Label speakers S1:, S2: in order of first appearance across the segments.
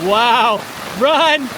S1: Wow! Run!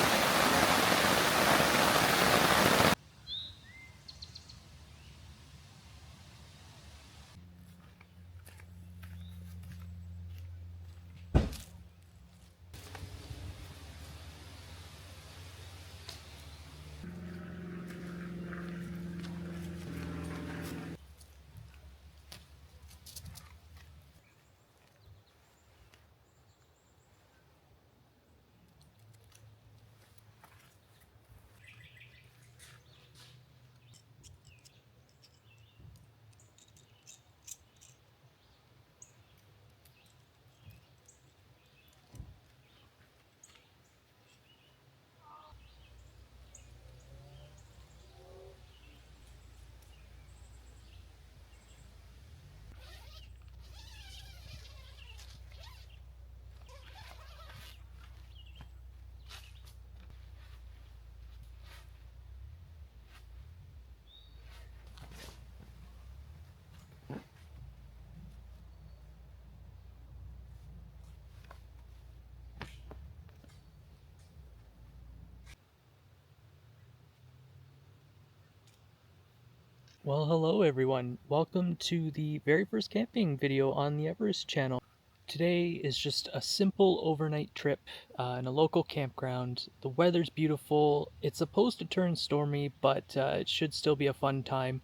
S1: Well, hello everyone. Welcome to the very first camping video on the Everest channel. Today is just a simple overnight trip in a local campground. The weather's beautiful. It's supposed to turn stormy, but it should still be a fun time.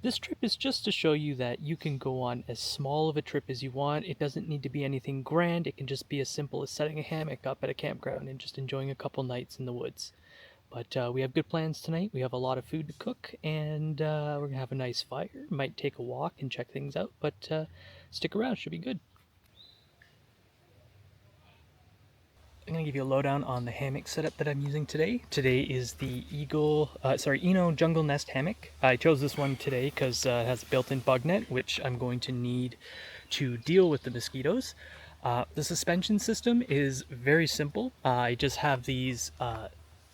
S1: This trip is just to show you that you can go on as small of a trip as you want. It doesn't need to be anything grand. It can just be as simple as setting a hammock up at a campground and just enjoying a couple nights in the woods. But we have good plans tonight. We have a lot of food to cook, and we're going to have a nice fire. Might take a walk and check things out, but stick around. Should be good. I'm going to give you a lowdown on the hammock setup that I'm using today. Today is the Eno Jungle Nest hammock. I chose this one today because it has a built-in bug net, which I'm going to need to deal with the mosquitoes. The suspension system is very simple. I just have these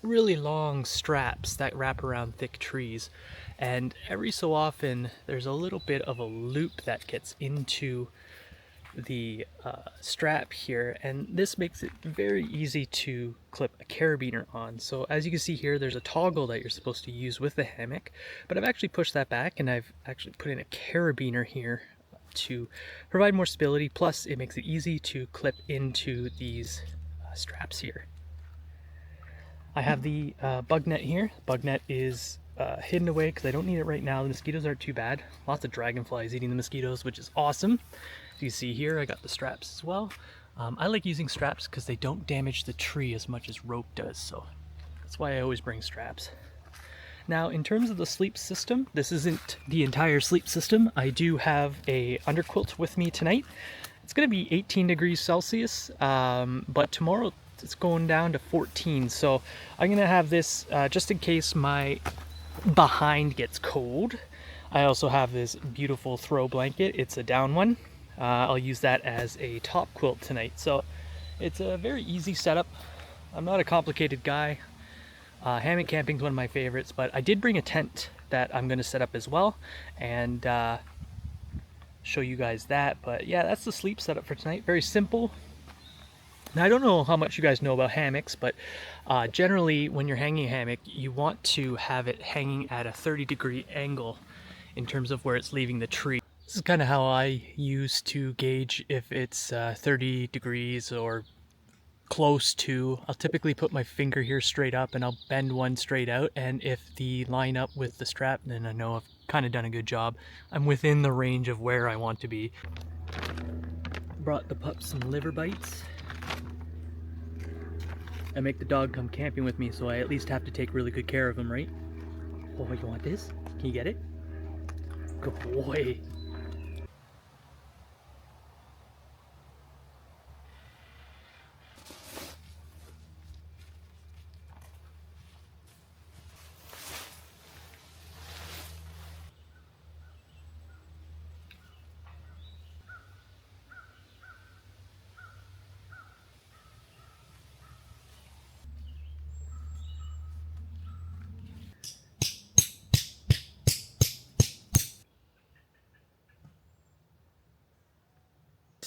S1: really long straps that wrap around thick trees, and every so often there's a little bit of a loop that gets into the strap here, and this makes it very easy to clip a carabiner on. So as you can see here, there's a toggle that you're supposed to use with the hammock, but I've actually pushed that back and I've actually put in a carabiner here to provide more stability, plus it makes it easy to clip into these straps here. I have the bug net here. Bug net is hidden away because I don't need it right now. The mosquitoes aren't too bad. Lots of dragonflies eating the mosquitoes, which is awesome. As you see here, I got the straps as well. I like using straps because they don't damage the tree as much as rope does, so that's why I always bring straps. Now, in terms of the sleep system, this isn't the entire sleep system. I do have a underquilt with me tonight. It's going to be 18 degrees Celsius, but tomorrow it's going down to 14, so I'm gonna have this just in case my behind gets cold. I also have this beautiful throw blanket. It's a down one. I'll use that as a top quilt tonight, so it's a very easy setup. I'm not a complicated guy. Hammock camping is one of my favorites, but I did bring a tent that I'm going to set up as well and show you guys that. But yeah, that's the sleep setup for tonight. Very simple. Now, I don't know how much you guys know about hammocks, but generally when you're hanging a hammock, you want to have it hanging at a 30-degree angle in terms of where it's leaving the tree. This is kind of how I use to gauge if it's 30 degrees or close to. I'll typically put my finger here straight up and I'll bend one straight out, and if the line up with the strap, then I know I've kind of done a good job. I'm within the range of where I want to be. Brought the pup some liver bites. I make the dog come camping with me, so I at least have to take really good care of him, right? Oh, you want this? Can you get it? Good boy.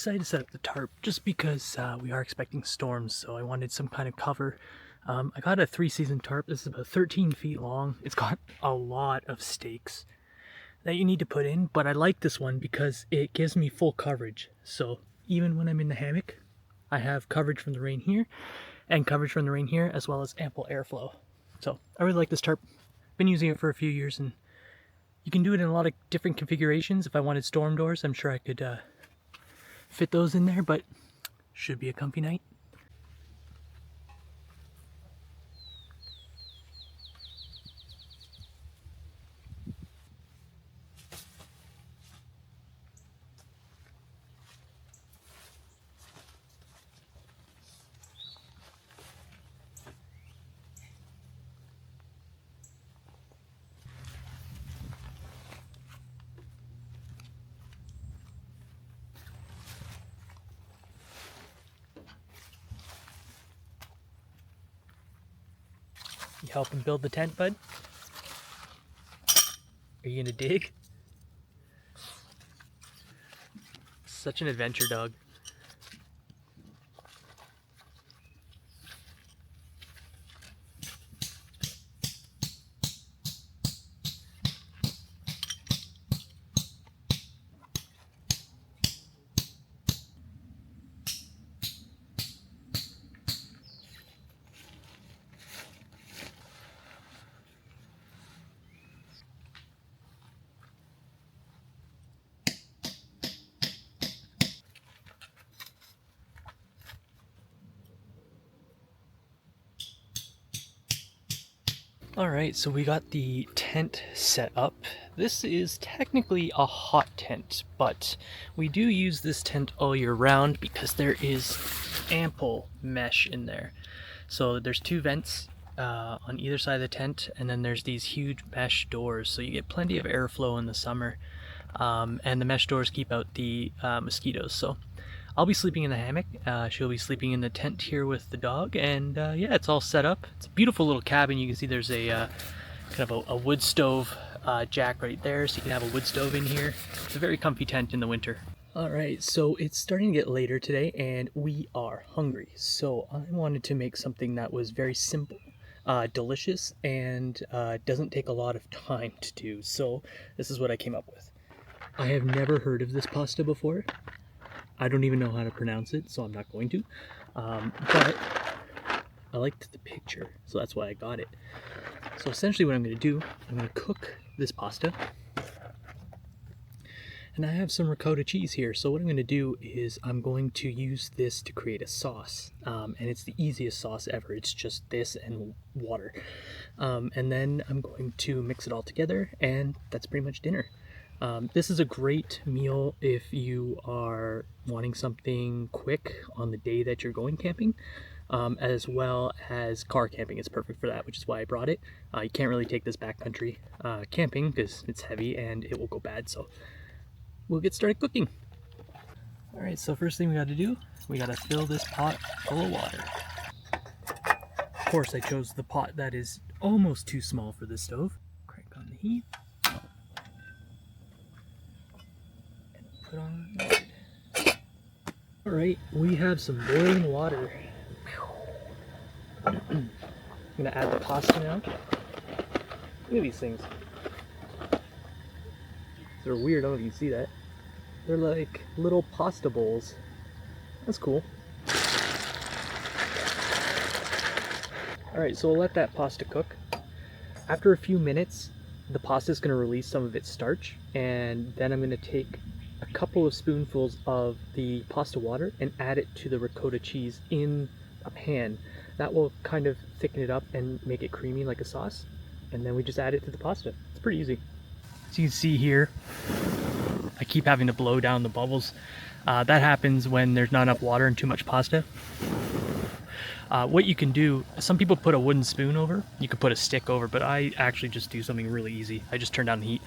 S1: decided to set up the tarp just because we are expecting storms, so I wanted some kind of cover. I got a 3-season tarp. This is about 13 feet long. It's got a lot of stakes that you need to put in, but I like this one because it gives me full coverage. So even when I'm in the hammock, I have coverage from the rain here and coverage from the rain here, as well as ample airflow. So I really like this tarp. Been using it for a few years, and you can do it in a lot of different configurations. If I wanted storm doors, I'm sure I could fit those in there, but should be a comfy night. You helping build the tent, bud? Are you gonna dig? Such an adventure dog. Alright, so we got the tent set up. This is technically a hot tent, but we do use this tent all year round because there is ample mesh in there. So there's 2 vents on either side of the tent, and then there's these huge mesh doors, so you get plenty of airflow in the summer. And the mesh doors keep out the mosquitoes. So I'll be sleeping in the hammock. She'll be sleeping in the tent here with the dog, and yeah, it's all set up. It's a beautiful little cabin. You can see there's a kind of a wood stove jack right there, so you can have a wood stove in here. It's a very comfy tent in the winter. Alright, so it's starting to get later today, and we are hungry. So I wanted to make something that was very simple, delicious, and doesn't take a lot of time to do. So this is what I came up with. I have never heard of this pasta before. I don't even know how to pronounce it, so I'm not going to. But I liked the picture, so that's why I got it. So essentially what I'm going to do, I'm going to cook this pasta. And I have some ricotta cheese here, so what I'm going to do is I'm going to use this to create a sauce. And it's the easiest sauce ever. It's just this and water. And then I'm going to mix it all together, and that's pretty much dinner. This is a great meal if you are wanting something quick on the day that you're going camping, as well as car camping. It's perfect for that, which is why I brought it. You can't really take this backcountry camping because it's heavy and it will go bad, so we'll get started cooking. Alright, so first thing we got to do, we got to fill this pot full of water. Of course, I chose the pot that is almost too small for this stove. Crank on the heat. Put on. Alright, we have some boiling water. I'm gonna add the pasta now. Look at these things. They're weird, I don't know if you can see that. They're like little pasta bowls. That's cool. Alright, so we'll let that pasta cook. After a few minutes, the pasta is going to release some of its starch, and then I'm going to take a couple of spoonfuls of the pasta water and add it to the ricotta cheese in a pan. That will kind of thicken it up and make it creamy like a sauce, and then we just add it to the pasta. It's pretty easy. As you can see here, I keep having to blow down the bubbles. That happens when there's not enough water and too much pasta. What you can do, some people put a wooden spoon over, you could put a stick over, but I actually just do something really easy. I just turn down the heat.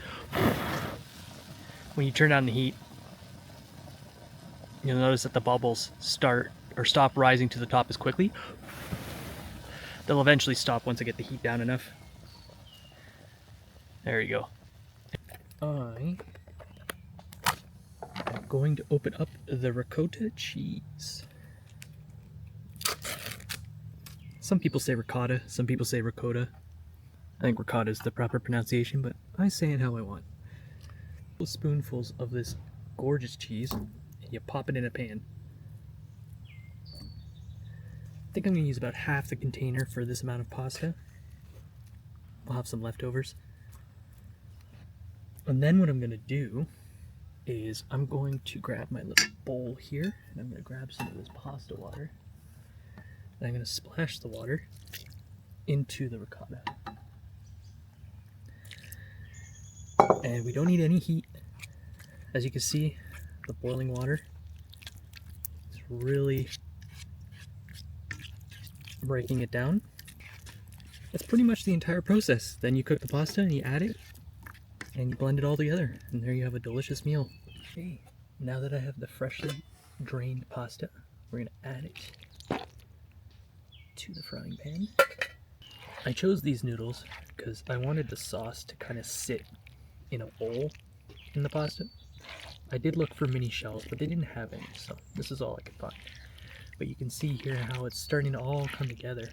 S1: When you turn down the heat, you'll notice that the bubbles start or stop rising to the top as quickly. They'll eventually stop once I get the heat down enough. There you go. I I'm going to open up the ricotta cheese. Some people say ricotta, some people say ricotta. I think ricotta is the proper pronunciation, but I say it how I want. Spoonfuls of this gorgeous cheese, and you pop it in a pan. I think I'm going to use about half the container for this amount of pasta. I'll have some leftovers. And then what I'm going to do is I'm going to grab my little bowl here, and I'm going to grab some of this pasta water. And I'm going to splash the water into the ricotta. And we don't need any heat. As you can see, the boiling water is really breaking it down. That's pretty much the entire process. Then you cook the pasta and you add it and you blend it all together, and there you have a delicious meal. Okay, now that I have the freshly drained pasta, we're going to add it to the frying pan. I chose these noodles because I wanted the sauce to kind of sit in a bowl in the pasta. I did look for mini shells, but they didn't have any, so this is all I could find. But you can see here how it's starting to all come together.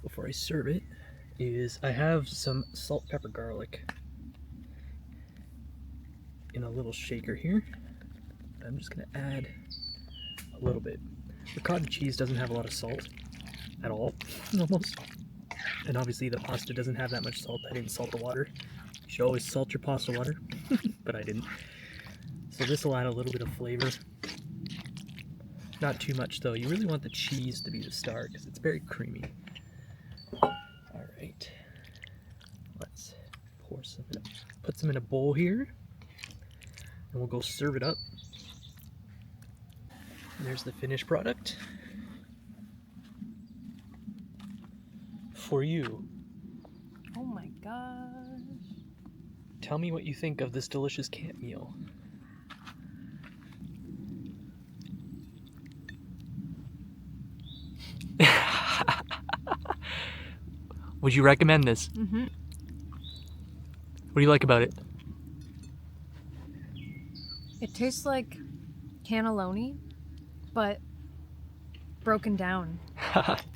S1: Before I serve it, I have some salt, pepper, garlic in a little shaker here. I'm just going to add a little bit. Ricotta cheese doesn't have a lot of salt at all, almost. And obviously the pasta doesn't have that much salt. I didn't salt the water. You should always salt your pasta water, but I didn't. So this will add a little bit of flavor. Not too much though. You really want the cheese to be the star because it's very creamy. Alright, let's pour some in, put some in a bowl here, and we'll go serve it up. There's the finished product for you.
S2: Oh my gosh.
S1: Tell me what you think of this delicious camp meal. Would you recommend this?
S2: Mm-hmm.
S1: What do you like about it?
S2: It tastes like cannelloni, but broken down.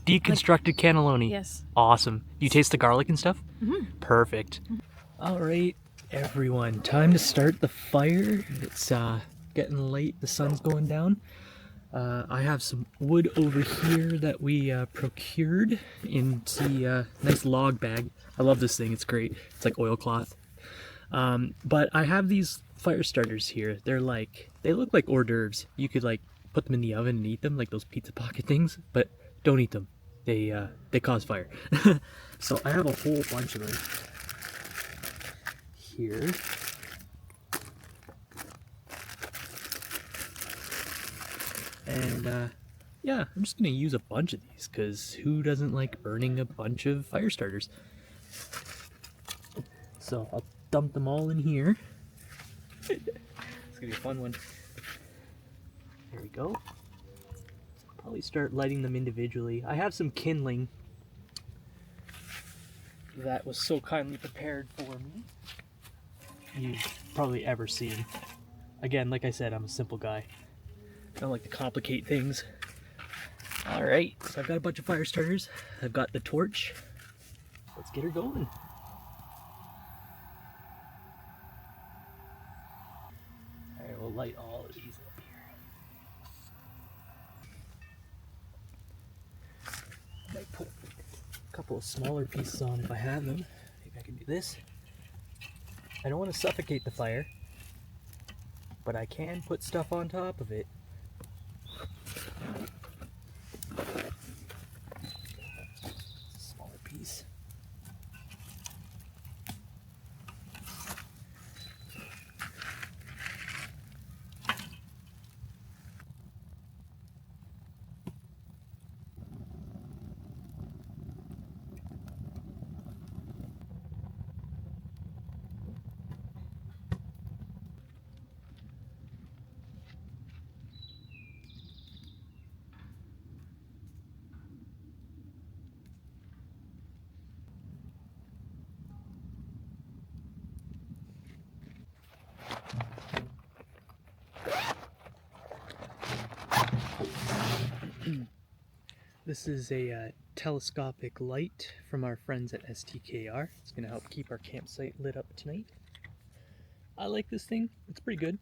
S1: Deconstructed cannelloni.
S2: Yes.
S1: Awesome. You taste the garlic and stuff?
S2: Mm-hmm.
S1: Perfect. All right, everyone. Time to start the fire. It's getting late. The sun's going down. I have some wood over here that we procured in the nice log bag. I love this thing. It's great. It's like oilcloth. But I have these fire starters here. They look like hors d'oeuvres. You could like put them in the oven and eat them, like those pizza pocket things, but don't eat them. They cause fire. So I have a whole bunch of them here. And yeah, I'm just gonna use a bunch of these because who doesn't like burning a bunch of fire starters? So I'll dump them all in here. It's gonna be a fun one. There we go. Probably start lighting them individually. I have some kindling that was so kindly prepared for me. You've probably ever seen. Again, like I said, I'm a simple guy. I don't like to complicate things. Alright, so I've got a bunch of fire starters. I've got the torch. Let's get her going. Alright, we'll light all of these up here. I might put a couple of smaller pieces on if I have them. Maybe I can do this. I don't want to suffocate the fire, but I can put stuff on top of it. Smaller piece. This is a telescopic light from our friends at STKR. It's going to help keep our campsite lit up tonight. I like this thing. It's pretty good.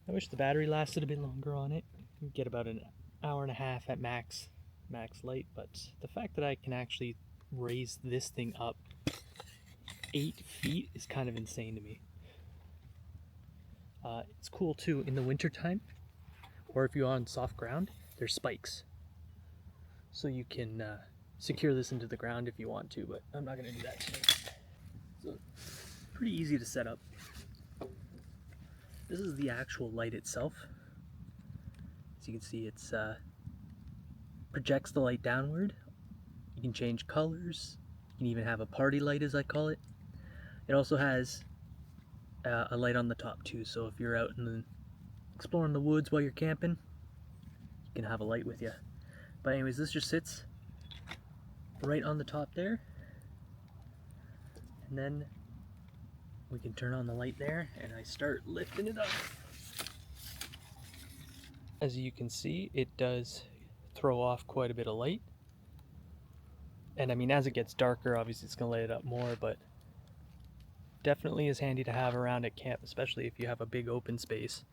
S1: I wish the battery lasted a bit longer on it. You get about an hour and a half at max light, but the fact that I can actually raise this thing up 8 feet is kind of insane to me. It's cool too in the wintertime, or if you're on soft ground, there's spikes. So you can secure this into the ground if you want to, but I'm not going to do that today. So, pretty easy to set up. This is the actual light itself. As you can see, it's projects the light downward. You can change colors. You can even have a party light, as I call it. It also has a light on the top too, so if you're out exploring the woods while you're camping, you can have a light with you. But anyways, this just sits right on the top there, and then we can turn on the light there, and I start lifting it up. As you can see, it does throw off quite a bit of light, and I mean, as it gets darker, obviously it's going to light it up more, but definitely is handy to have around at camp, especially if you have a big open space.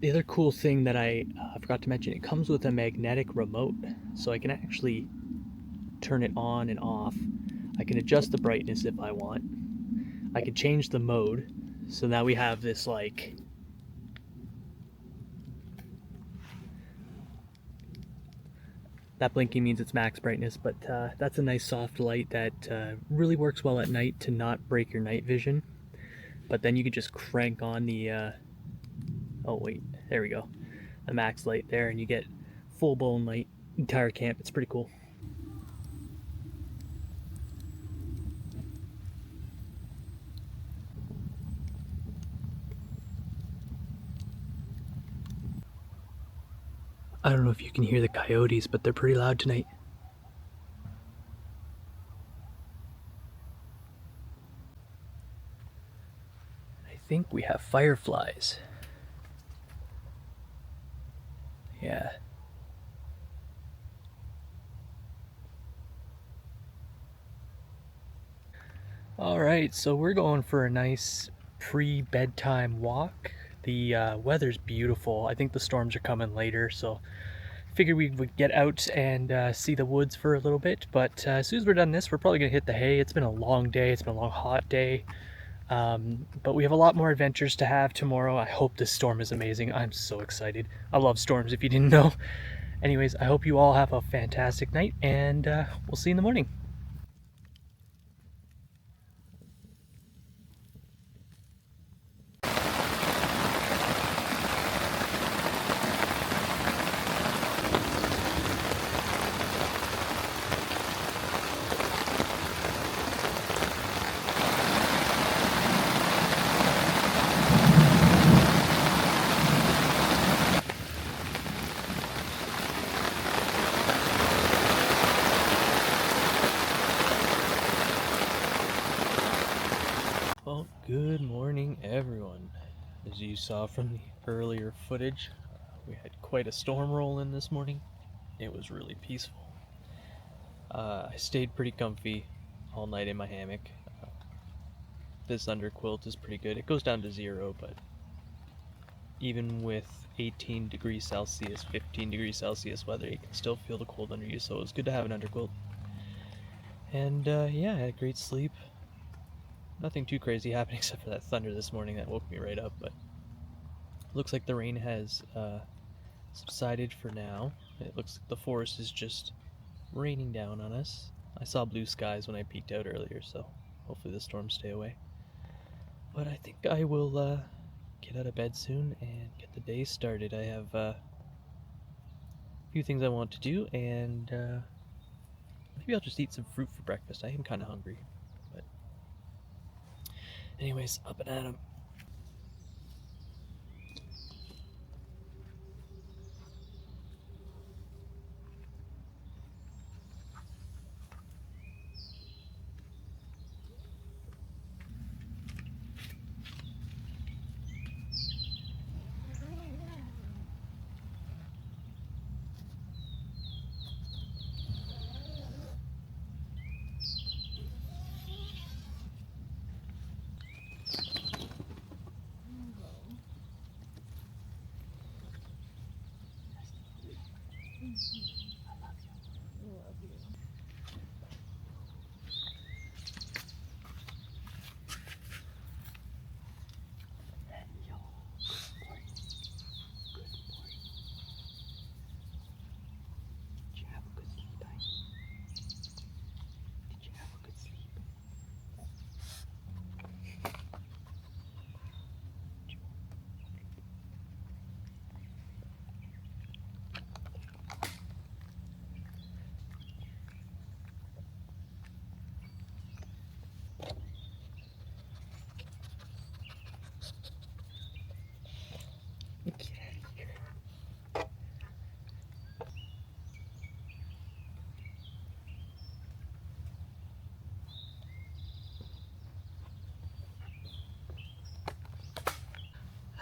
S1: The other cool thing that I forgot to mention, it comes with a magnetic remote, so I can actually turn it on and off. I can adjust the brightness if I want. I can change the mode, so now we have this like that blinking means it's max brightness, but that's a nice soft light that really works well at night to not break your night vision. But then you can just crank on the oh wait, there we go, the max light there, and you get full-blown light entire camp. It's pretty cool. I don't know if you can hear the coyotes, but they're pretty loud tonight. I think we have fireflies. Yeah. Alright, so we're going for a nice pre-bedtime walk. The weather's beautiful. I think the storms are coming later, so figured we would get out and see the woods for a little bit. But as soon as we're done this, we're probably going to hit the hay. It's been a long day. It's been a long, hot day. But we have a lot more adventures to have tomorrow. I hope this storm is amazing. I'm so excited. I love storms, if you didn't know. Anyways, I hope you all have a fantastic night, and we'll see you in the morning. Well, good morning, everyone. As you saw from the earlier footage, we had quite a storm roll in this morning. It was really peaceful. I stayed pretty comfy all night in my hammock. This underquilt is pretty good. It goes down to 0, but even with 18 degrees Celsius, 15 degrees Celsius weather, you can still feel the cold under you, so it was good to have an underquilt. And yeah, I had a great sleep. Nothing too crazy happened except for that thunder this morning that woke me right up, but looks like the rain has subsided for now. It looks like the forest is just raining down on us. I saw blue skies when I peeked out earlier, so hopefully the storms stay away. But I think I will get out of bed soon and get the day started. I have a few things I want to do, and maybe I'll just eat some fruit for breakfast. I am kind of hungry. But anyways, up and at 'em.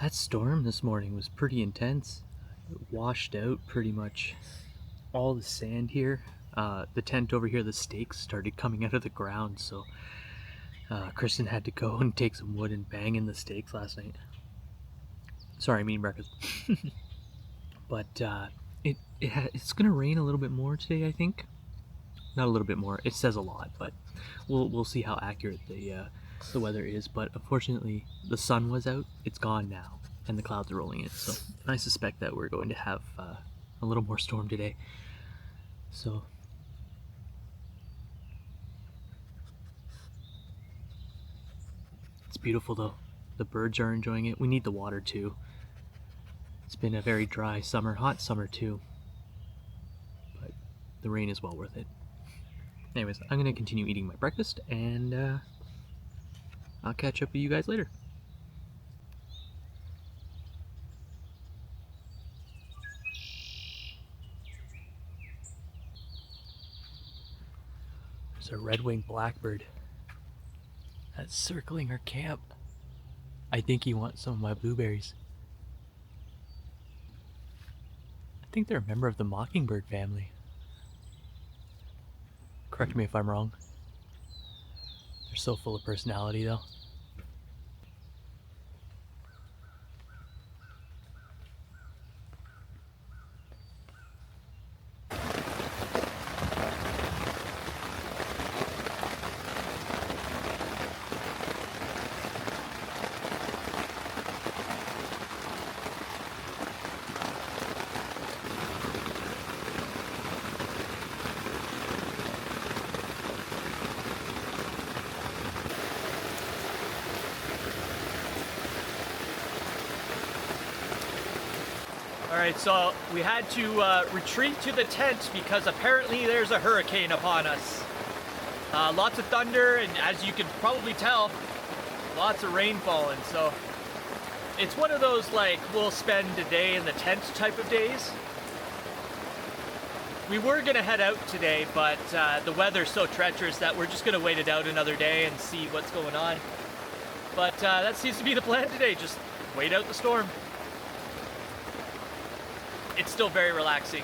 S1: That storm this morning was pretty intense. It washed out pretty much all the sand here. The tent over here, the stakes started coming out of the ground, so Kristen had to go and take some wood and bang in the stakes last night. Sorry, I mean breakfast. But it's gonna rain a little bit more today, I think. Not a little bit more. It says a lot, but we'll see how accurate the weather is. But unfortunately, the sun was out. It's gone now, and the clouds are rolling in. So I suspect that we're going to have a little more storm today. So it's beautiful though. The birds are enjoying it. We need the water too. It's been a very dry summer, hot summer too. But the rain is well worth it. Anyways, I'm gonna continue eating my breakfast, and I'll catch up with you guys later. There's a red-winged blackbird that's circling our camp. I think he wants some of my blueberries. I think they're a member of the mockingbird family. Correct me if I'm wrong. They're so full of personality though. Alright, so we had to retreat to the tent because apparently there's a hurricane upon us. Lots of thunder, and as you can probably tell, lots of rain falling. So it's one of those, like, we'll spend a day in the tent type of days. We were gonna head out today, but the weather's so treacherous that we're just gonna wait it out another day and see what's going on. But that seems to be the plan today, just wait out the storm. It's still very relaxing.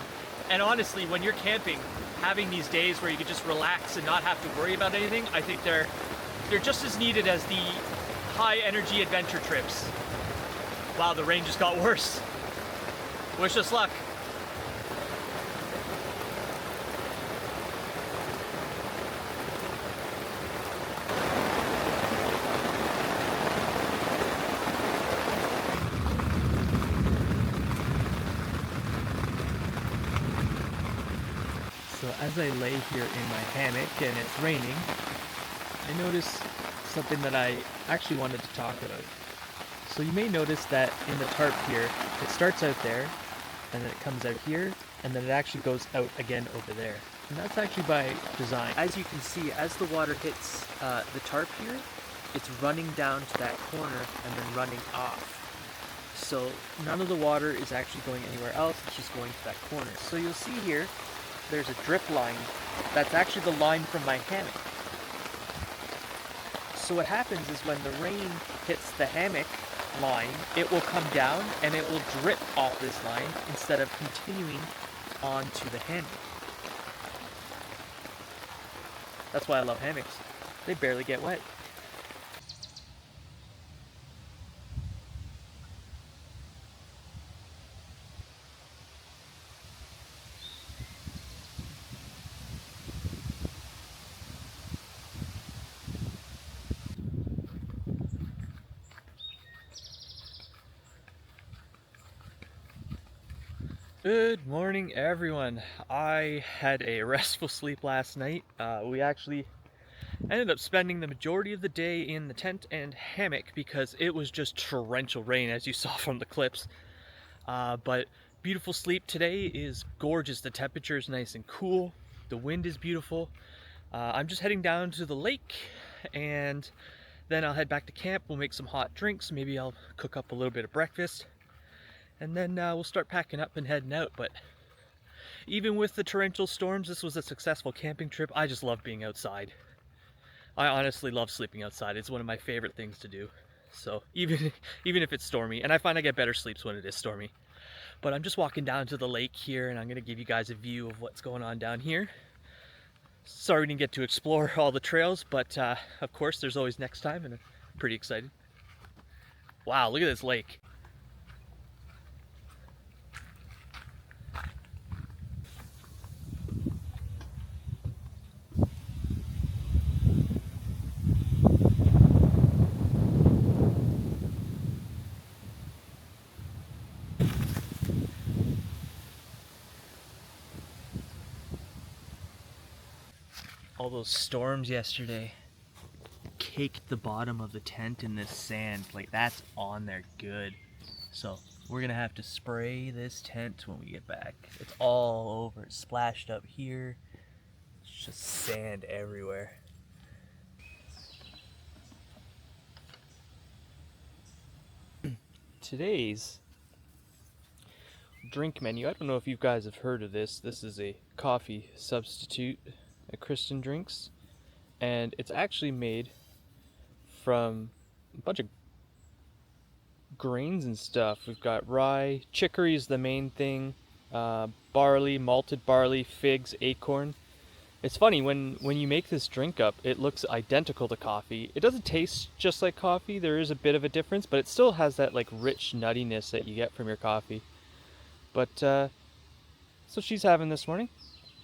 S1: And honestly, when you're camping, having these days where you can just relax and not have to worry about anything, I think they're just as needed as the high energy adventure trips. Wow, the rain just got worse. Wish us luck. So as I lay here in my hammock and it's raining, I notice something that I actually wanted to talk about. So you may notice that in the tarp here, it starts out there, and then it comes out here, and then it actually goes out again over there. And that's actually by design. As you can see, as the water hits the tarp here, it's running down to that corner and then running off. So none of the water is actually going anywhere else, it's just going to that corner. So you'll see here, there's a drip line. That's actually the line from my hammock. So what happens is when the rain hits the hammock line, it will come down and it will drip off this line instead of continuing onto the hammock. That's why I love hammocks. They barely get wet. Good morning, everyone. I had a restful sleep last night. We actually ended up spending the majority of the day in the tent and hammock because it was just torrential rain, as you saw from the clips. But beautiful sleep today is gorgeous. The temperature is nice and cool. The wind is beautiful. I'm just heading down to the lake, and then I'll head back to camp. We'll make some hot drinks. Maybe I'll cook up a little bit of breakfast. And then we'll start packing up and heading out. But even with the torrential storms, this was a successful camping trip. I just love being outside. I honestly love sleeping outside. It's one of my favorite things to do. So even if it's stormy, and I find I get better sleeps when it is stormy. But I'm just walking down to the lake here, and I'm gonna give you guys a view of what's going on down here. Sorry we didn't get to explore all the trails, but of course there's always next time, and I'm pretty excited. Wow, look at this lake. All those storms yesterday caked the bottom of the tent in this sand. Like, that's on there good. So we're gonna have to spray this tent when we get back. It's all over, it's splashed up here. It's just sand everywhere. Today's drink menu, I don't know if you guys have heard of this. This is a coffee substitute at Kristen Drinks, and it's actually made from a bunch of grains and stuff. We've got rye, chicory is the main thing, barley, malted barley, figs, acorn. It's funny, when you make this drink up, it looks identical to coffee. It doesn't taste just like coffee. There is a bit of a difference, but it still has that like rich nuttiness that you get from your coffee. But so she's having this morning.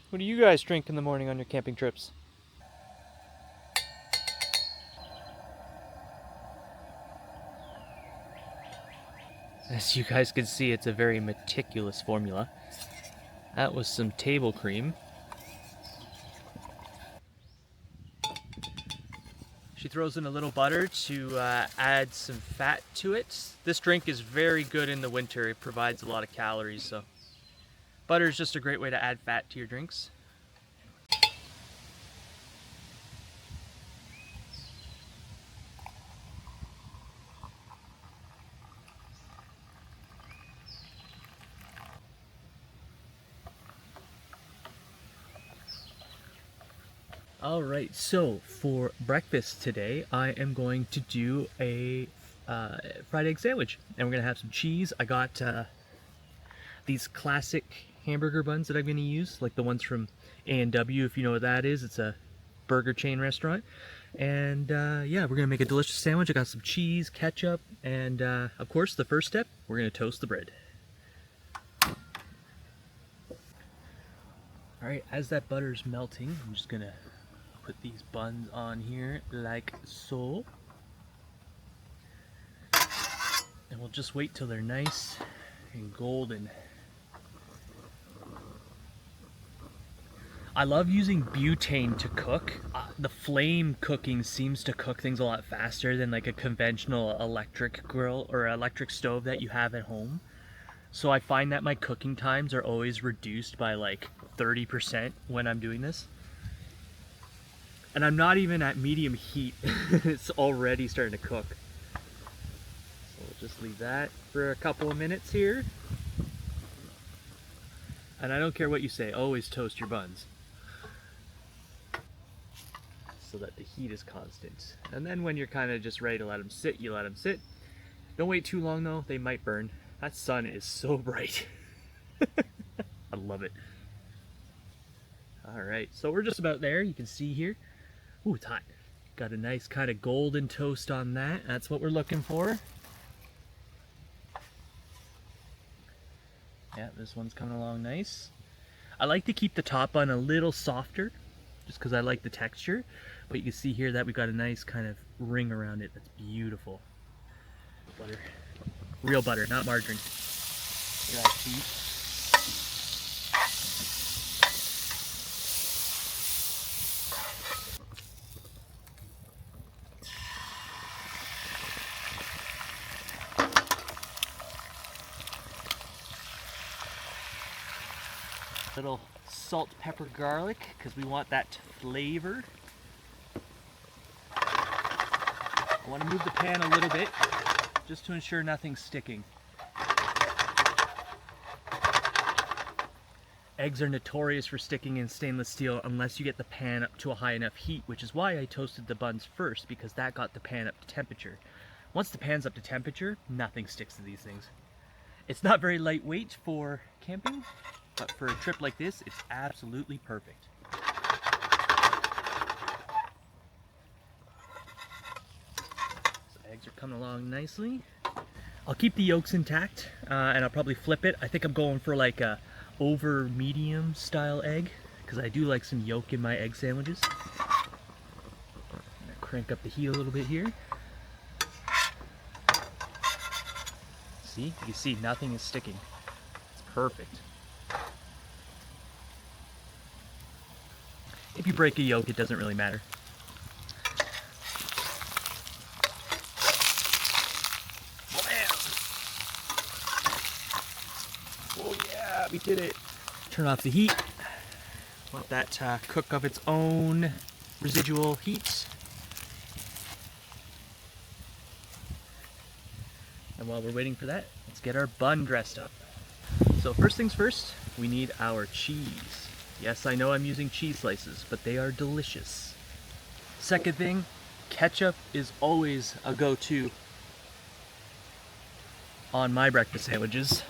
S1: What do you guys drink in the morning on your camping trips? As you guys can see, it's a very meticulous formula. That was some table cream. She throws in a little butter to add some fat to it. This drink is very good in the winter. It provides a lot of calories, so butter is just a great way to add fat to your drinks. Alright, so for breakfast today, I am going to do a fried egg sandwich. And we're going to have some cheese. I got these classic hamburger buns that I'm going to use, like the ones from A&W, if you know what that is. It's a burger chain restaurant. And yeah, we're going to make a delicious sandwich. I got some cheese, ketchup, and of course, the first step, we're going to toast the bread. Alright, as that butter's melting, I'm just going to put these buns on here like so, and we'll just wait till they're nice and golden. I love using butane to cook. The flame cooking seems to cook things a lot faster than like a conventional electric grill or electric stove that you have at home. So I find that my cooking times are always reduced by like 30% when I'm doing this. And I'm not even at medium heat. It's already starting to cook. So we'll just leave that for a couple of minutes here. And I don't care what you say, always toast your buns, so that the heat is constant. And then when you're kind of just ready to let them sit, you let them sit. Don't wait too long though, they might burn. That sun is so bright. I love it. Alright, so we're just about there, you can see here. Ooh, it's hot. Got a nice kind of golden toast on that. That's what we're looking for. Yeah, this one's coming along nice. I like to keep the top bun a little softer, just because I like the texture. But you can see here that we got a nice kind of ring around it. That's beautiful. Butter. Real butter, not margarine. Dry sheet. Little salt, pepper, garlic, because we want that flavor. I want to move the pan a little bit, just to ensure nothing's sticking. Eggs are notorious for sticking in stainless steel unless you get the pan up to a high enough heat, which is why I toasted the buns first, because that got the pan up to temperature. Once the pan's up to temperature, nothing sticks to these things. It's not very lightweight for camping, but for a trip like this, it's absolutely perfect. So eggs are coming along nicely. I'll keep the yolks intact, and I'll probably flip it. I think I'm going for like a over medium style egg, because I do like some yolk in my egg sandwiches. Crank up the heat a little bit here. See, you can see nothing is sticking. It's perfect. If you break a yolk, it doesn't really matter. Oh yeah, we did it. Turn off the heat. Let that cook of its own residual heat. And while we're waiting for that, let's get our bun dressed up. So first things first, we need our cheese. Yes, I know I'm using cheese slices, but they are delicious. Second thing, ketchup is always a go-to on my breakfast sandwiches.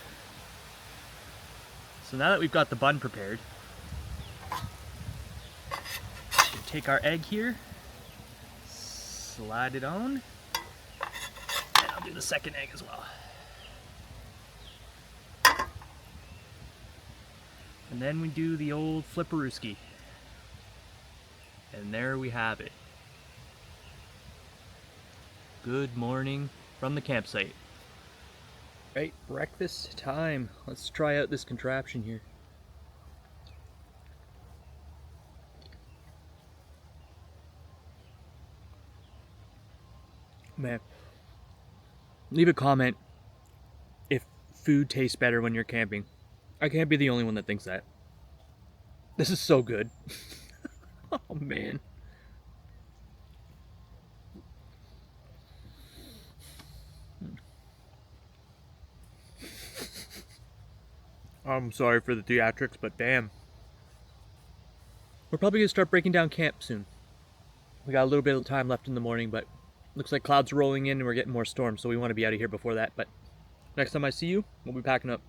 S1: So now that we've got the bun prepared, we take our egg here, slide it on, and I'll do the second egg as well. And then we do the old flipperooski. And there we have it. Good morning from the campsite. Right, breakfast time. Let's try out this contraption here. Man, leave a comment if food tastes better when you're camping. I can't be the only one that thinks that. This is so good. Oh man. I'm sorry for the theatrics, but damn. We're probably gonna start breaking down camp soon. We got a little bit of time left in the morning, but looks like clouds are rolling in and we're getting more storms, so we want to be out of here before that. But next time I see you, we'll be packing up.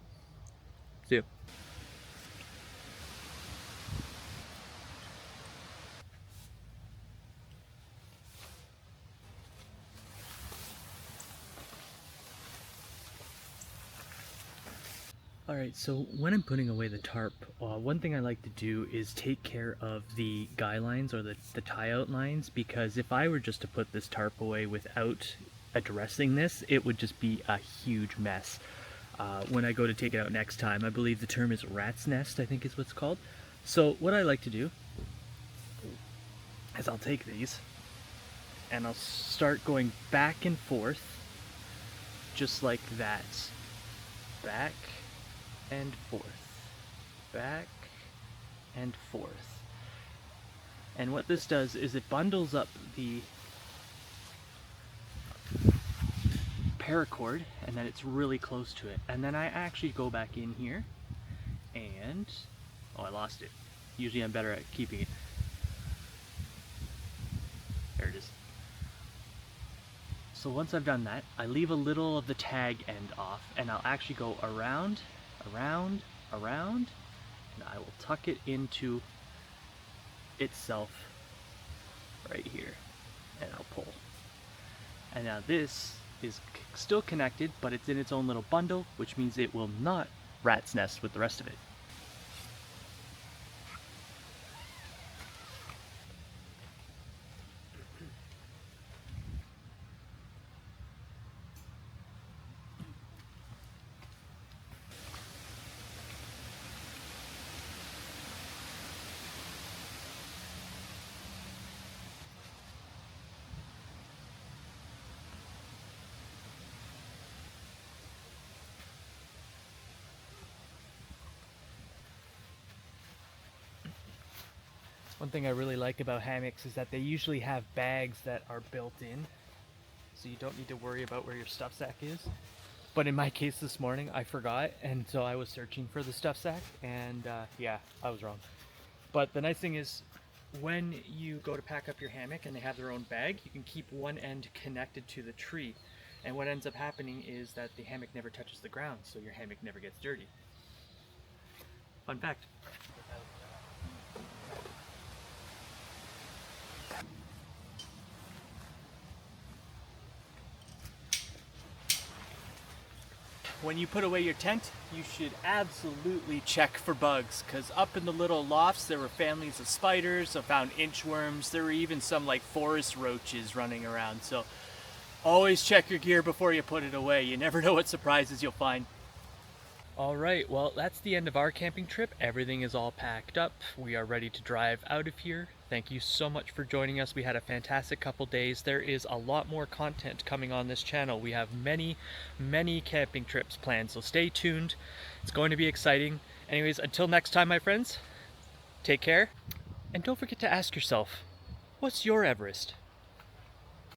S1: See you. Alright, so when I'm putting away the tarp, one thing I like to do is take care of the guy lines or the tie-out lines, because if I were just to put this tarp away without addressing this, it would just be a huge mess. When I go to take it out next time, I believe the term is rat's nest, I think is what's called. So what I like to do is I'll take these and I'll start going back and forth just like that. Back and forth, back and forth. And what this does is it bundles up the paracord, and then it's really close to it. And then I actually go back in here and, oh, I lost it. Usually I'm better at keeping it. There it is. So once I've done that, I leave a little of the tag end off, and I'll actually go around, around, around, and I will tuck it into itself right here, and I'll pull. And now this is still connected, but it's in its own little bundle, which means it will not rat's nest with the rest of it. One thing I really like about hammocks is that they usually have bags that are built in, so you don't need to worry about where your stuff sack is. But in my case this morning, I forgot, and so I was searching for the stuff sack, and yeah, I was wrong. But the nice thing is, when you go to pack up your hammock and they have their own bag, you can keep one end connected to the tree. And what ends up happening is that the hammock never touches the ground, so your hammock never gets dirty. Fun fact. When you put away your tent, you should absolutely check for bugs, because up in the little lofts there were families of spiders. I found inchworms. There were even some like forest roaches running around. So always check your gear before you put it away. You never know what surprises you'll find. All right, well, that's the end of our camping trip. Everything is all packed up. We are ready to drive out of here. Thank you so much for joining us. We had a fantastic couple days. There is a lot more content coming on this channel. We have many camping trips planned, so stay tuned. It's going to be exciting. Anyways, until next time, my friends, take care. And don't forget to ask yourself, what's your Everest?